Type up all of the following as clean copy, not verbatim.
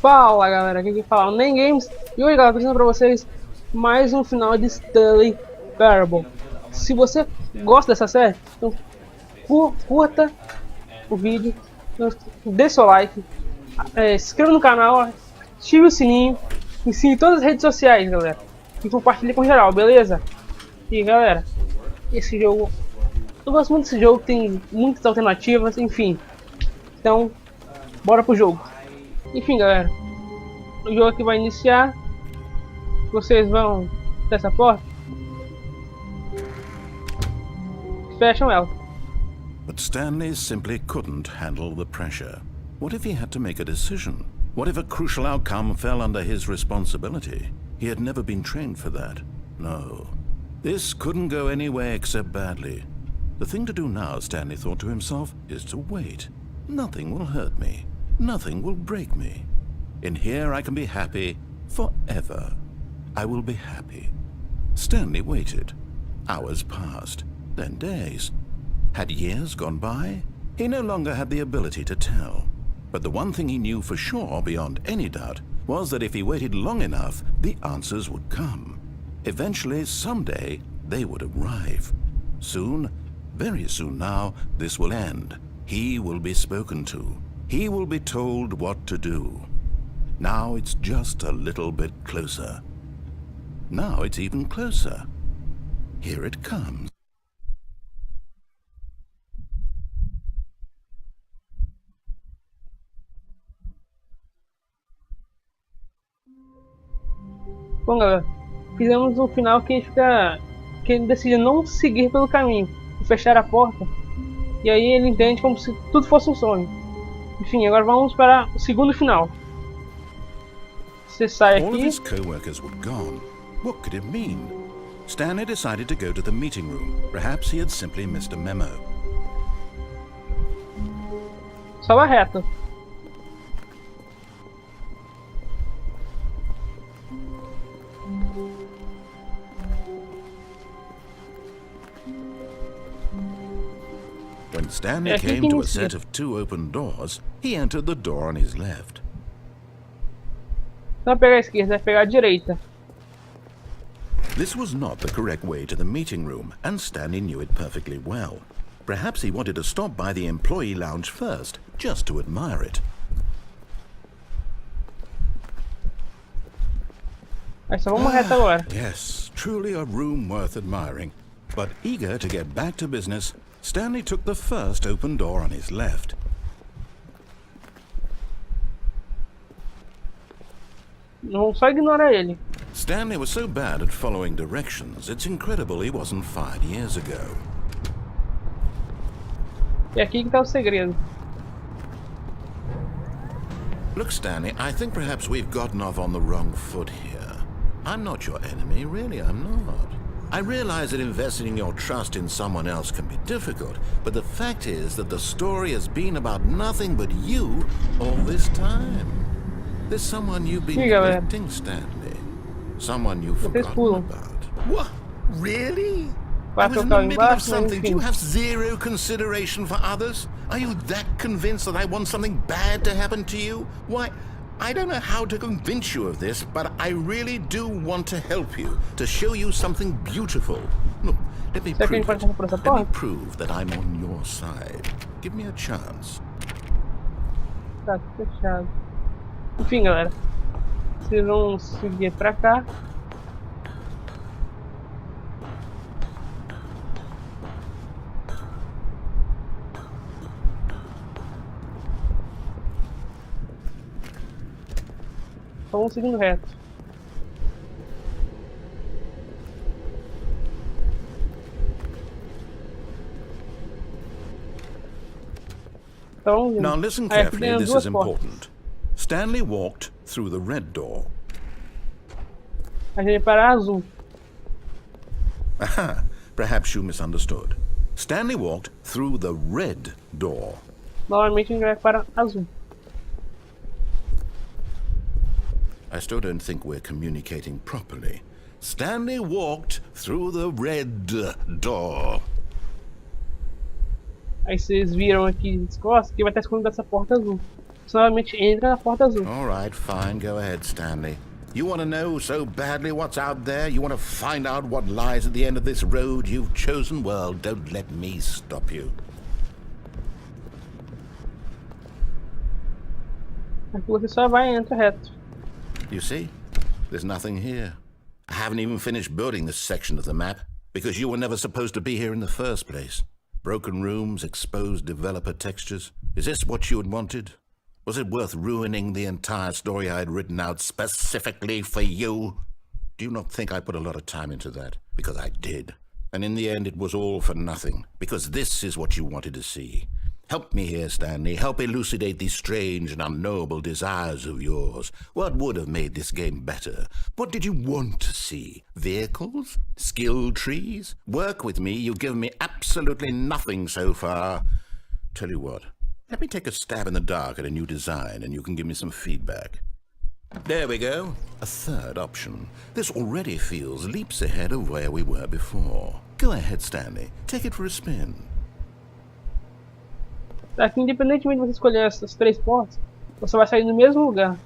Fala galera, aqui quem fala é o NemGames. E hoje galera, apresentando pra vocês mais um final de Stanley Parable. Se você gosta dessa série, então curta o vídeo, dê seu like, se inscreva no canal, ative o sininho, ensine todas as redes sociais galera, e compartilhe com geral, beleza? E galera, esse jogo, eu gosto muito desse jogo, tem muitas alternativas, enfim. Então, bora pro jogo. Enfim galera, o jogo aqui vai iniciar. Vocês vão dessa porta, fecham ela. But Stanley simply couldn't handle the pressure. What if he had to make a decision? What if a crucial outcome fell under his responsibility? He had never been trained for that. No. This couldn't go anywhere except badly. The thing to do now, Stanley thought to himself, is to wait. Nothing will hurt me. Nothing will break me. In here I can be happy forever. I will be happy. Stanley waited. Hours passed, then days. Had years gone by? He no longer had the ability to tell. But the one thing he knew for sure, beyond any doubt, was that if he waited long enough, the answers would come. Eventually, someday, they would arrive. Soon, very soon now, this will end. He will be spoken to. He will be told what to do. Now it's just a little bit closer. Now it's even closer. Here it comes. Bom galera, fizemos um final que ele decide não seguir pelo caminho e fechar a porta. E aí ele entende como se tudo fosse um sonho. Enfim, agora vamos para o segundo final. Você sai aqui. All of his co-workers were gone. What could it mean? Stanley decided to go to the meeting room. Perhaps he had simply missed a memo. Só vai reto. When Stanley came to a set of two open doors, he entered the door on his left. Não vai pegar a esquerda, vai pegar a direita. This was not the correct way to the meeting room, and Stanley knew it perfectly well. Perhaps he wanted to stop by the employee lounge first, just to admire it. Mas só vamos reto agora. Yes, truly a room worth admiring. But eager to get back to business, Stanley took the first open door on his left. Não só ignora ele. Stanley was so bad at following directions, it's incredible he wasn't fired years ago. E aqui que tá o segredo. Look, Stanley, I think perhaps we've gotten off on the wrong foot here. I'm not your enemy, really, I'm not. I realize that investing your trust in someone else can be difficult, but the fact is that the story has been about nothing but you all this time. There's someone you've been neglecting, Stanley. Someone you've forgotten about. What? Really? I was in the middle of something. Do you have zero consideration for others? Are you that convinced that I want something bad to happen to you? Why, I don't know how to convince you of this, but I really do want to help you, to show you something beautiful. Look, let me prove it. Let me prove that I'm on your side. Give me a chance. Tá fechado. Enfim, galera, vocês vão seguir pra cá. Só vamos seguindo reto. Então, now listen carefully, this is important. Stanley walked through the red door. A gente vai para a azul. Aha, perhaps you misunderstood. Stanley walked through the red door. Normalmente a gente vai para a azul. I still don't think we're communicating properly. Stanley walked through the red door. Aí vocês viram aqui as costas que vai estar escondido dessa porta azul. Você novamente entra na porta azul. All right, fine. Go ahead, Stanley. You want to know so badly what's out there? You want to find out what lies at the end of this road you've chosen? Well, don't let me stop you. Aqui você só vai e entra reto. You see? There's nothing here. I haven't even finished building this section of the map because you were never supposed to be here in the first place. Broken rooms, exposed developer textures. Is this what you had wanted? Was it worth ruining the entire story I had written out specifically for you? Do you not think I put a lot of time into that? Because I did. And in the end, it was all for nothing. Because this is what you wanted to see. Help me here, Stanley. Help elucidate these strange and unknowable desires of yours. What would have made this game better? What did you want to see? Vehicles? Skill trees? Work with me. You've given me absolutely nothing so far. Tell you what. Let me take a stab in the dark at a new design and you can give me some feedback. There we go. A third option. This already feels leaps ahead of where we were before. Go ahead, Stanley. Take it for a spin. Aqui, independentemente de você escolher essas 3 portas, você vai sair no mesmo lugar.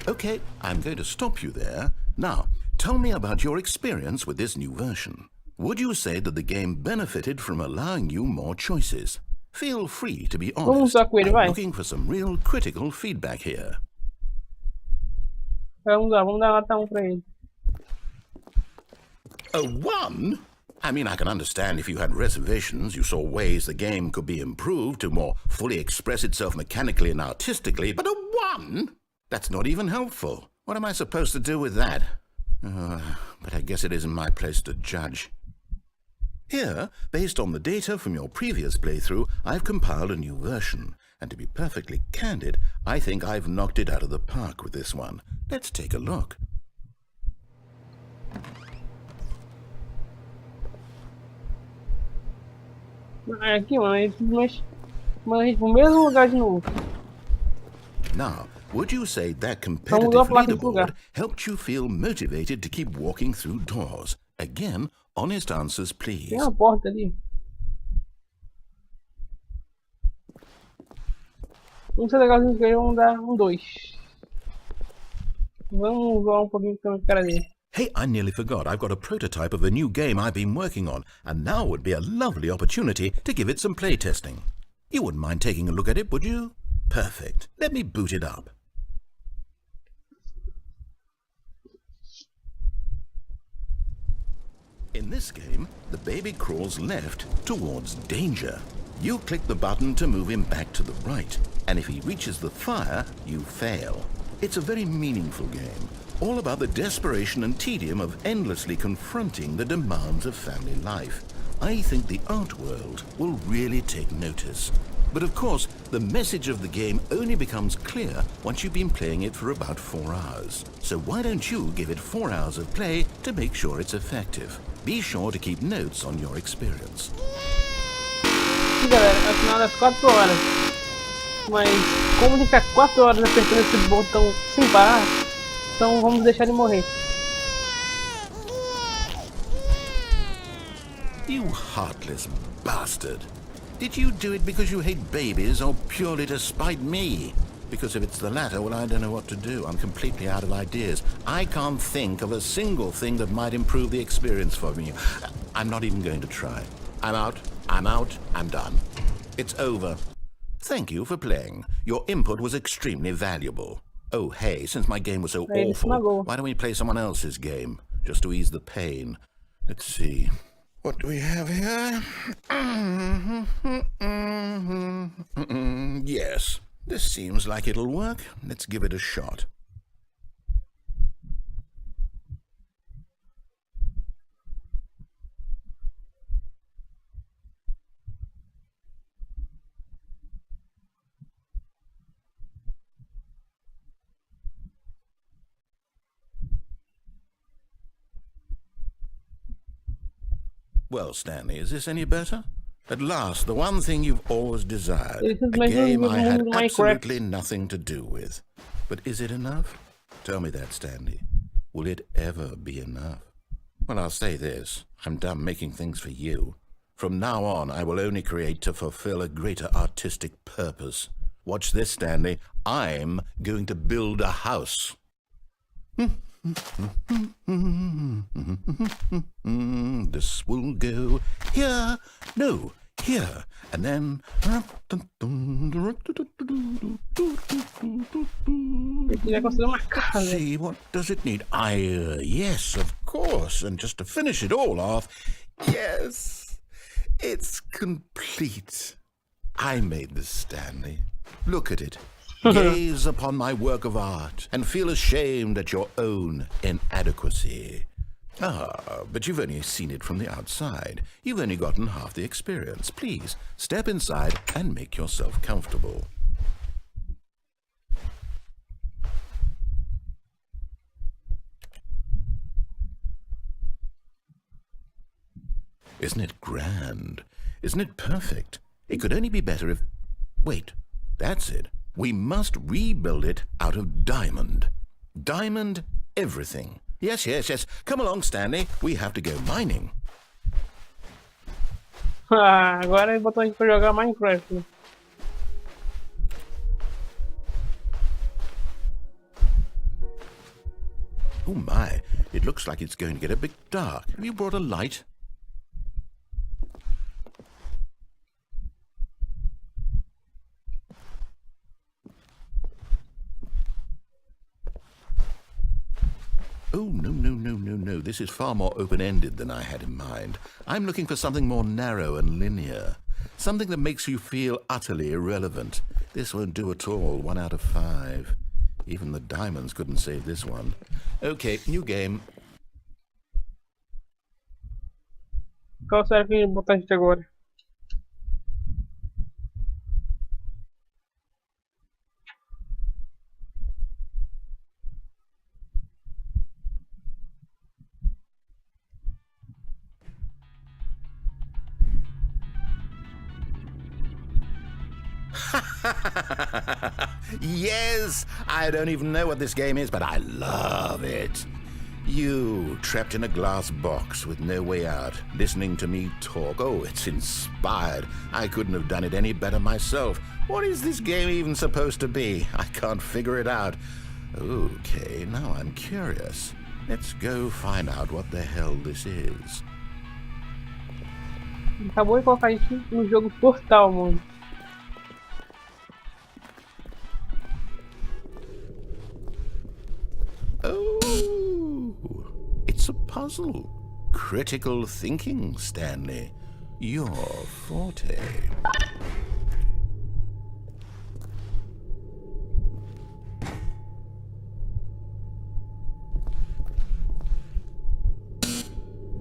Okay, I'm going to stop you there. Now, tell me about your experience with this new version. Would you say that the game benefited from allowing you more choices? Feel free to be honest. I'm looking for some real critical feedback here. Vamos lá, vamos dar nota 1 pra ele. A 1? I mean, I can understand if you had reservations, you saw ways the game could be improved to more fully express itself mechanically and artistically, but a 1? That's not even helpful. What am I supposed to do with that? But I guess it isn't my place to judge. Here, based on the data from your previous playthrough, I've compiled a new version. And to be perfectly candid, I think I've knocked it out of the park with this one. Let's take a look. Aqui, mano, a gente vai pro mesmo lugar de novo. Now, would you say that competitive leaderboard helped you feel motivated to keep walking through doors? Again, honest answers, please. Tem uma porta ali. Vamos ser legalzinho que vamos dar 2. Vamos voar pouquinho com a cara dele. Hey, I nearly forgot. I've got a prototype of a new game I've been working on, and now would be a lovely opportunity to give it some playtesting. You wouldn't mind taking a look at it, would you? Perfect. Let me boot it up. In this game, the baby crawls left towards danger. You click the button to move him back to the right, and if he reaches the fire, you fail. It's a very meaningful game, all about the desperation and tedium of endlessly confronting the demands of family life. I think the art world will really take notice. But of course, the message of the game only becomes clear once you've been playing it for about 4 hours. So why don't you give it 4 hours of play to make sure it's effective? Be sure to keep notes on your experience. Sim, galera, afinal das 4 horas. Mas como ele fica 4 horas apertando esse botão sem parar, então vamos deixar ele morrer. You heartless bastard. Did you do it because you hate babies or purely to spite me? Because if it's the latter, well, I don't know what to do. I'm completely out of ideas. I can't think of a single thing that might improve the experience for me. I'm not even going to try. I'm out, I'm done. It's over. Thank you for playing. Your input was extremely valuable. Oh, hey, since my game was so awful, why don't we play someone else's game? Just to ease the pain. Let's see. What do we have here? Yes, this seems like it'll work. Let's give it a shot. Well, Stanley, is this any better? At last, the one thing you've always desired. A game I had absolutely nothing to do with. But is it enough? Tell me that, Stanley. Will it ever be enough? Well, I'll say this. I'm done making things for you. From now on, I will only create to fulfill a greater artistic purpose. Watch this, Stanley. I'm going to build a house. This will go here, no, here, and then... See, what does it need? Yes, of course. And just to finish it all off, yes, it's complete. I made this, Stanley. Look at it. Gaze upon my work of art and feel ashamed at your own inadequacy. Ah, but you've only seen it from the outside. You've only gotten half the experience. Please, step inside and make yourself comfortable. Isn't it grand? Isn't it perfect? It could only be better if... Wait, that's it. We must rebuild it out of diamond. Diamond everything. Yes, yes, yes. Come along, Stanley. We have to go mining. Agora ele botou a gente pra jogar Minecraft, né? Oh my, it looks like it's going to get a bit dark. Have you brought a light? Oh, no. This is far more open-ended than I had in mind. I'm looking for something more narrow and linear. Something that makes you feel utterly irrelevant. This won't do at all. 1 out of 5. Even the diamonds couldn't save this one. Okay, new game. Qual será que ele botar a gente agora? Yes! I don't even know what this game is, but I love it. You, trapped in a glass box with no way out, listening to me talk. Oh, it's inspired. I couldn't have done it any better myself. What is this game even supposed to be? I can't figure it out. Okay, now I'm curious. Let's go find out what the hell this is. Acabou de colocar a gente no jogo Portal, mano. Oh, it's a puzzle. Critical thinking, Stanley. Your forte.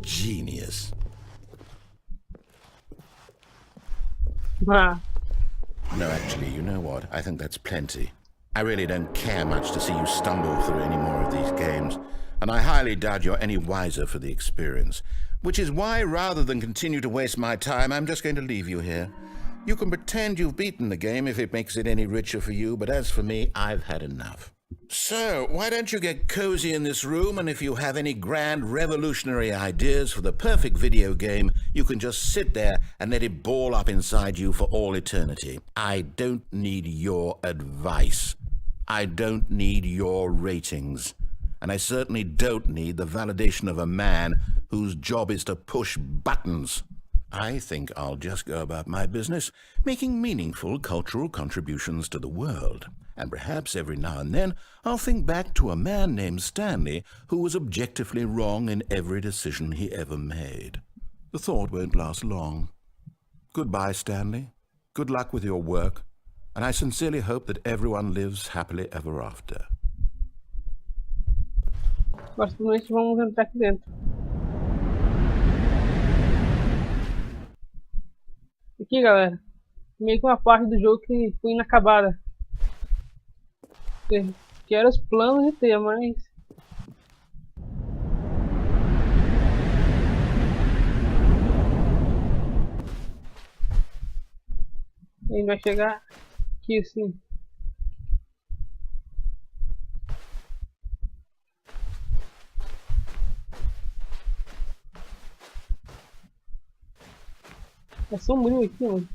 Genius. Ah, No, actually, you know what? I think that's plenty. I really don't care much to see you stumble through any more of these games, and I highly doubt you're any wiser for the experience, which is why, rather than continue to waste my time, I'm just going to leave you here. You can pretend you've beaten the game if it makes it any richer for you, but as for me, I've had enough. So, why don't you get cozy in this room, and if you have any grand revolutionary ideas for the perfect video game, you can just sit there and let it ball up inside you for all eternity. I don't need your advice. I don't need your ratings. And I certainly don't need the validation of a man whose job is to push buttons. I think I'll just go about my business, making meaningful cultural contributions to the world. And perhaps every now and then I'll think back to a man named Stanley who was objectively wrong in every decision he ever made. The thought won't last long. Goodbye, Stanley. Good luck with your work. And I sincerely hope that everyone lives happily ever after. basicamente vamos entrar aqui dentro. Aqui, galera, meio que uma parte do jogo que foi inacabada. Que era os planos de ter, mas ele vai chegar aqui assim. É sombrio aqui, mano.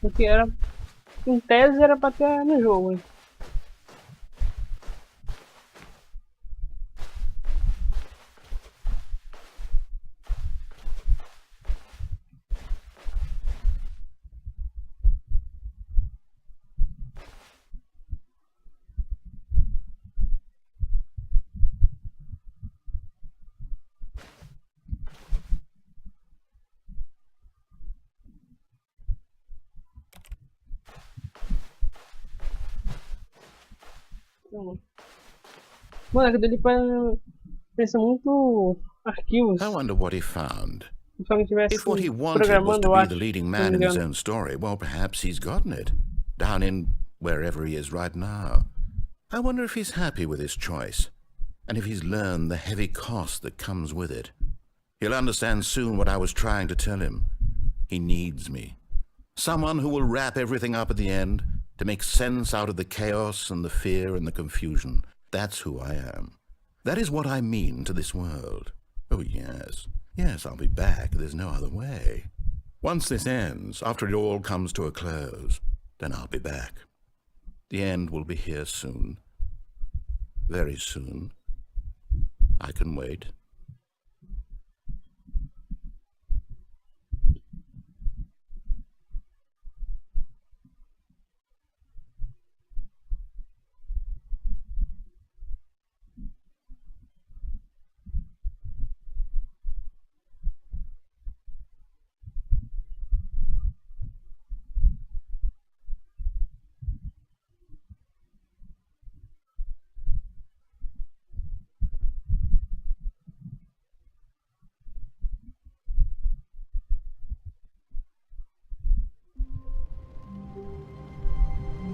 Porque era, em tese era pra ter no jogo, hein. Então, mano, aquilo ali pensa muito arquivos. I wonder what he found. Se alguém tivesse If what he wanted was programando, to eu be acho, the leading se não man me in his engano. own story, well, perhaps he's gotten it. Down in wherever he is right now. I wonder if he's happy with his choice. And if he's learned the heavy cost that comes with it. He'll understand soon what I was trying to tell him. He needs me. Someone who will wrap everything up at the end, to make sense out of the chaos and the fear and the confusion. That's who I am. That is what I mean to this world. Oh, yes. Yes, I'll be back. There's no other way. Once this ends, after it all comes to a close, then I'll be back. The end will be here soon. Very soon. I can wait.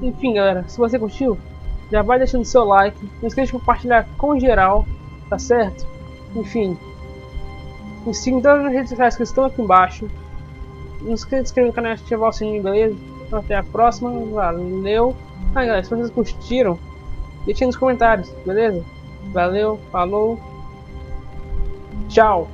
Enfim, galera, se você curtiu, já vai deixando seu like, não esqueça de compartilhar com geral, tá certo? Enfim, me siga em todas as redes sociais que estão aqui embaixo. Não esqueça de se inscrever no canal e ativar o sininho, beleza? Então até a próxima, valeu! Ah, galera, se vocês curtiram, deixem nos comentários, beleza? Valeu, falou, tchau!